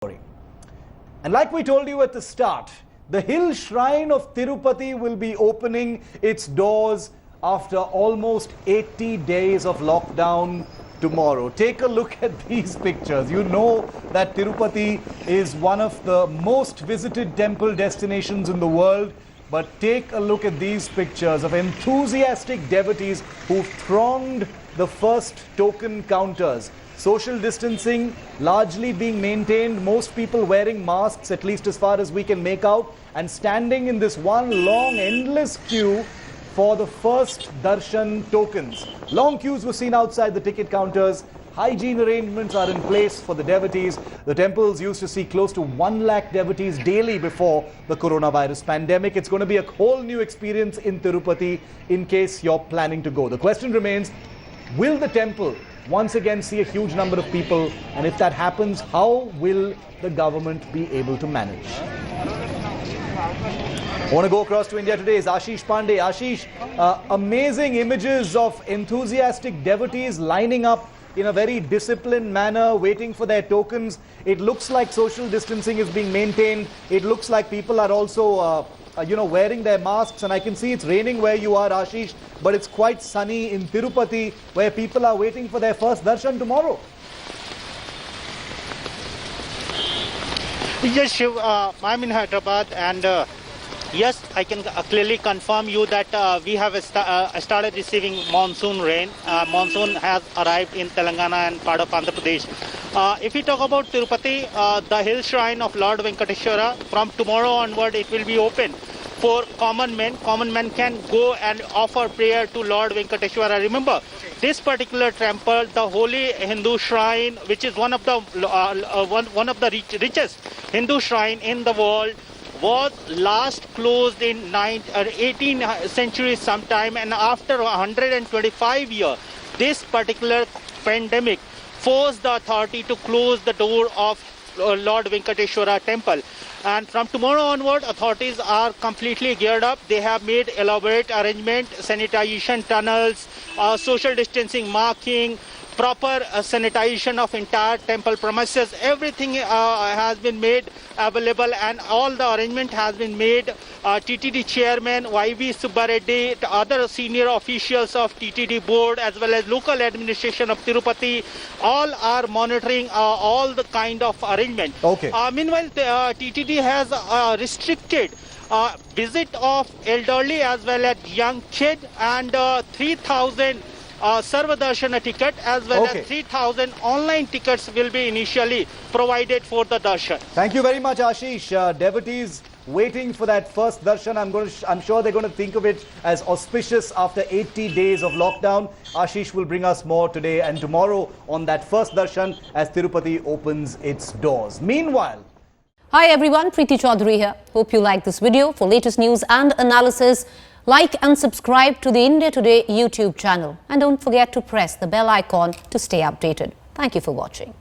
And like we told you at the start, the hill shrine of Tirupati will be opening its doors after almost 80 days of lockdown tomorrow. Take a look at these pictures. You know that Tirupati is one of the most visited temple destinations in the world. But take a look at these pictures of enthusiastic devotees who've thronged the first token counters. Social distancing largely being maintained, most people wearing masks, at least as far as we can make out, and standing in this one long, endless queue for the first darshan tokens. Long queues were seen outside the ticket counters. Hygiene arrangements are in place for the devotees. The temples used to see close to 1 lakh devotees daily before the coronavirus pandemic. It's going to be a whole new experience in Tirupati in case you're planning to go. The question remains, will the temple once again see a huge number of people? And if that happens, how will the government be able to manage? I want to go across to India today is Ashish Pandey. Ashish, amazing images of enthusiastic devotees lining up in a very disciplined manner, waiting for their tokens. It looks like social distancing is being maintained. It looks like people are also, wearing their masks. And I can see it's raining where you are, Ashish, but it's quite sunny in Tirupati, where people are waiting for their first darshan tomorrow. Yes, Shiv, I'm in Hyderabad, and yes, I can clearly confirm you that we have started receiving monsoon rain. Monsoon has arrived in Telangana and part of Andhra Pradesh. If we talk about Tirupati, the hill shrine of Lord Venkateshwara, from tomorrow onward it will be open for common men. Common men can go and offer prayer to Lord Venkateshwara. Remember, this particular temple, the holy Hindu shrine, which is one of the richest Hindu shrine in the world, was last closed in 18th century sometime, and after 125 years, this particular pandemic forced the authority to close the door of Lord Venkateshwara temple. And from tomorrow onward, authorities are completely geared up. They have made elaborate arrangement, sanitization tunnels, social distancing marking, proper sanitization of entire temple premises. Everything has been made available, and all the arrangement has been made. TTD chairman YV Subbareddy, other senior officials of TTD board, as well as local administration of Tirupati, all are monitoring all the kind of arrangement. Okay. Meanwhile, TTD has restricted visit of elderly as well as young kid, and 3,000 Sarva Darshana ticket as well as 3,000 online tickets will be initially provided for the darshan. Thank you very much, Ashish. Devotees waiting for that first darshan. I'm sure they're going to think of it as auspicious after 80 days of lockdown. Ashish will bring us more today and tomorrow on that first darshan as Tirupati opens its doors. Meanwhile, hi everyone, Preeti Chaudhary here. Hope you like this video. For latest news and analysis, like and subscribe to the India Today YouTube channel. And don't forget to press the bell icon to stay updated. Thank you for watching.